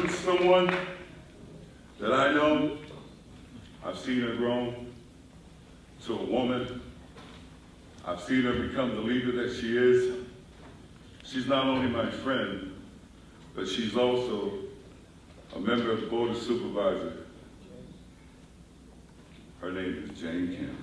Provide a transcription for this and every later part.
from someone that I know. I've seen her grow to a woman. I've seen her become the leader that she is. She's not only my friend, but she's also a member of the Board of Supervisors. Her name is Jane Kim.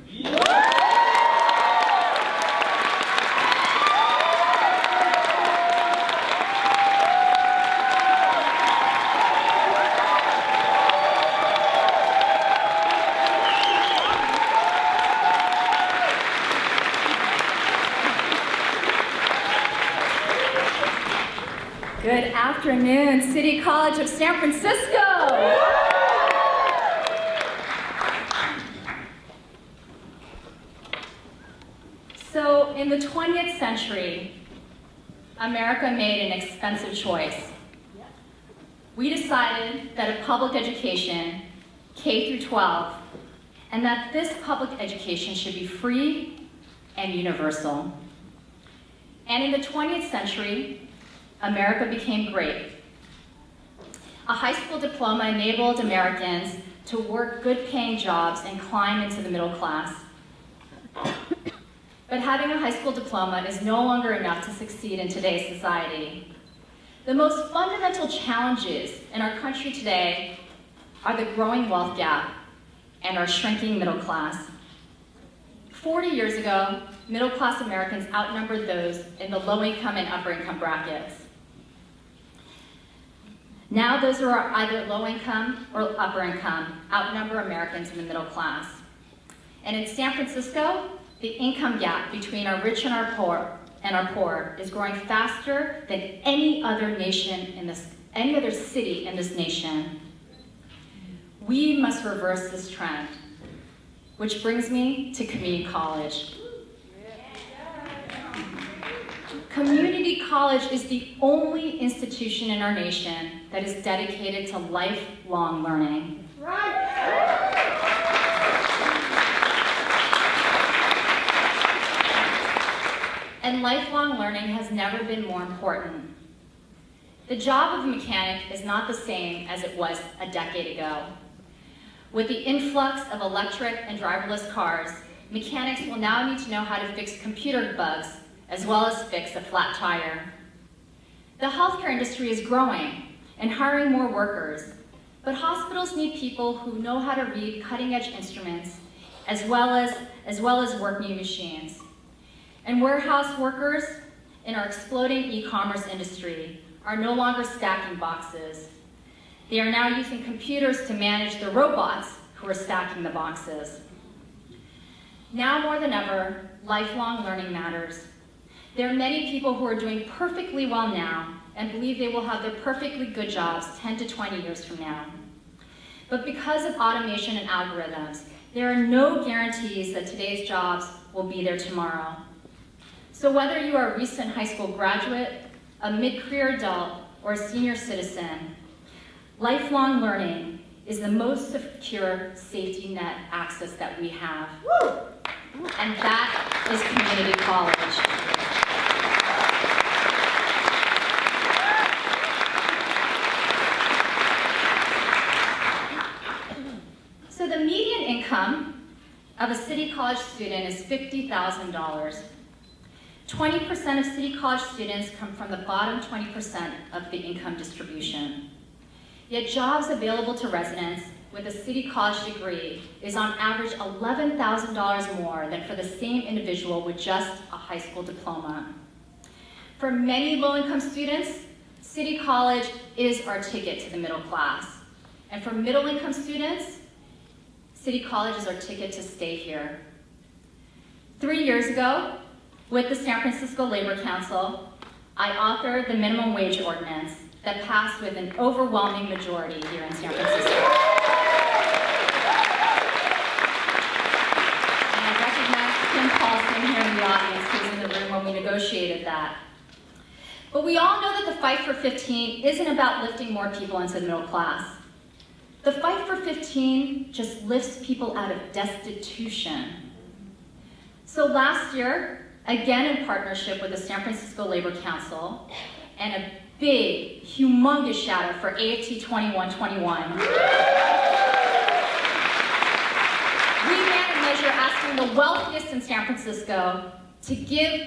Good afternoon, City College of San Francisco. So in the 20th century, America made an expensive choice. We decided that a public education, K through 12, and that this public education should be free and universal. And in the 20th century, America became great. A high school diploma enabled Americans to work good-paying jobs and climb into the middle class. But having a high school diploma is no longer enough to succeed in today's society. The most fundamental challenges in our country today are the growing wealth gap and our shrinking middle class. 40 years ago, middle-class Americans outnumbered those in the low-income and upper-income brackets. Now those who are either low-income or upper-income outnumber Americans in the middle class. And in San Francisco, the income gap between our rich and our poor is growing faster than any other city in this nation. We must reverse this trend, which brings me to community college. Community college is the only institution in our nation that is dedicated to lifelong learning. And lifelong learning has never been more important. The job of a mechanic is not the same as it was a decade ago. With the influx of electric and driverless cars, mechanics will now need to know how to fix computer bugs as well as fix a flat tire. The healthcare industry is growing and hiring more workers, but hospitals need people who know how to read cutting-edge instruments as well as work new machines. And warehouse workers in our exploding e-commerce industry are no longer stacking boxes. They are now using computers to manage the robots who are stacking the boxes. Now more than ever, lifelong learning matters. There are many people who are doing perfectly well now and believe they will have their perfectly good jobs 10 to 20 years from now. But because of automation and algorithms, there are no guarantees that today's jobs will be there tomorrow. So whether you are a recent high school graduate, a mid-career adult, or a senior citizen, lifelong learning is the most secure safety net access that we have. And that is community college. So the median income of a City College student is $50,000. 20% of City College students come from the bottom 20% of the income distribution. Yet jobs available to residents with a City College degree is on average $11,000 more than for the same individual with just a high school diploma. For many low-income students, City College is our ticket to the middle class. And for middle-income students, City College is our ticket to stay here. 3 years ago, with the San Francisco Labor Council, I authored the minimum wage ordinance that passed with an overwhelming majority here in San Francisco. And I recognize Kim Paulson here in the audience, who's in the room when we negotiated that. But we all know that the fight for 15 isn't about lifting more people into the middle class. The fight for 15 just lifts people out of destitution. So last year, again in partnership with the San Francisco Labor Council and a big, humongous shout out for AFT 2121. We ran a measure asking the wealthiest in San Francisco to give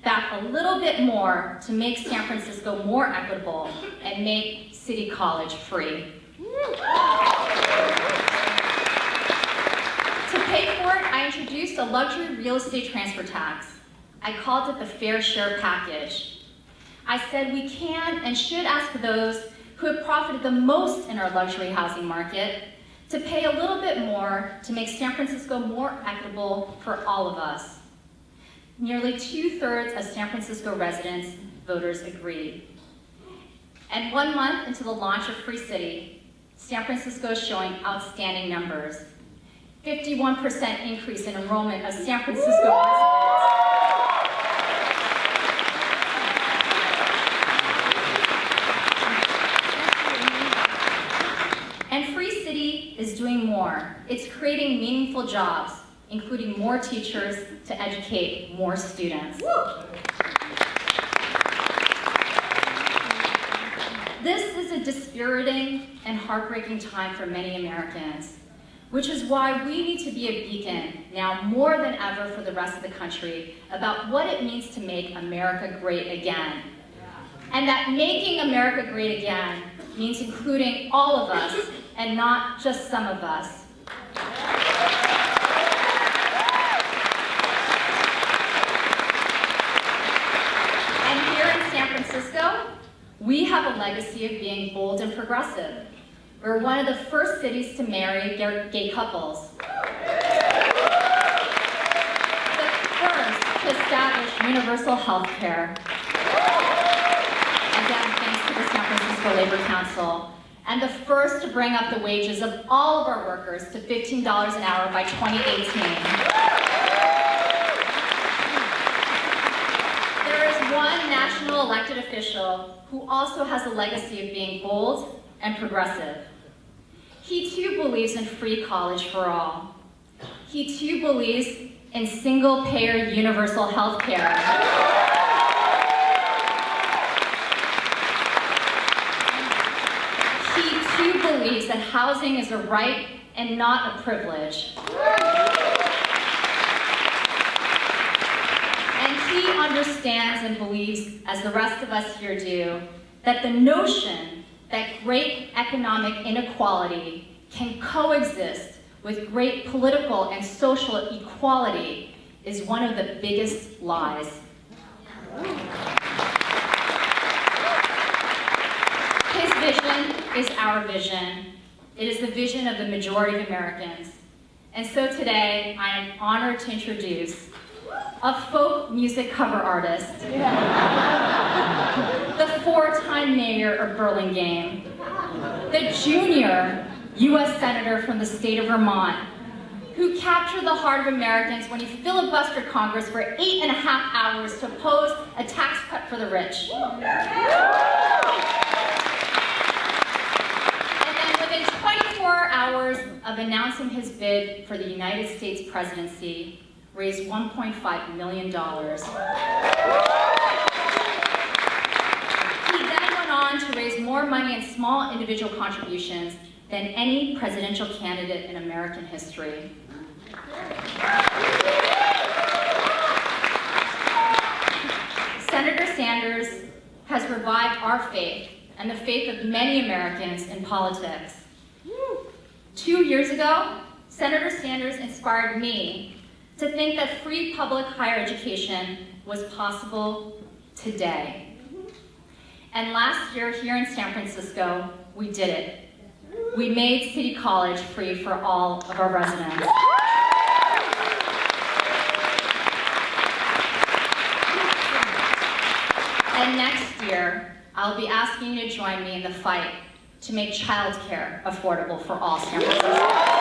back a little bit more to make San Francisco more equitable and make City College free. To pay for it, I introduced a luxury real estate transfer tax. I called it the Fair Share Package. I said we can and should ask those who have profited the most in our luxury housing market to pay a little bit more to make San Francisco more equitable for all of us. Nearly 2/3 of San Francisco residents, voters agreed. And 1 month into the launch of Free City, San Francisco is showing outstanding numbers. 51% increase in enrollment of San Francisco residents. And Free City is doing more. It's creating meaningful jobs, including more teachers to educate more students. This is a dispiriting and heartbreaking time for many Americans, which is why we need to be a beacon now more than ever for the rest of the country about what it means to make America great again. And that making America great again means including all of us and not just some of us. And here in San Francisco, we have a legacy of being bold and progressive. We're one of the first cities to marry gay couples. The first to establish universal health care. Again, thanks to the San Francisco Labor Council. And the first to bring up the wages of all of our workers to $15 an hour by 2018. There is one national elected official who also has a legacy of being bold and progressive. He too believes in free college for all. He too believes in single-payer universal health care. He too believes that housing is a right and not a privilege. And he understands and believes, as the rest of us here do, that the notion that great economic inequality can coexist with great political and social equality is one of the biggest lies. His vision is our vision. It is the vision of the majority of Americans. And so today, I am honored to introduce a folk music cover artist, the 4-time mayor of Burlingame, the junior U.S. Senator from the state of Vermont, who captured the heart of Americans when he filibustered Congress for 8.5 hours to oppose a tax cut for the rich. And then within 24 hours of announcing his bid for the United States presidency, raised $1.5 million. He then went on to raise more money in small individual contributions than any presidential candidate in American history. Senator Sanders has revived our faith and the faith of many Americans in politics. 2 years ago, Senator Sanders inspired me to think that free public higher education was possible today. And last year here in San Francisco, we did it. We made City College free for all of our residents. And next year, I'll be asking you to join me in the fight to make childcare affordable for all San Franciscans.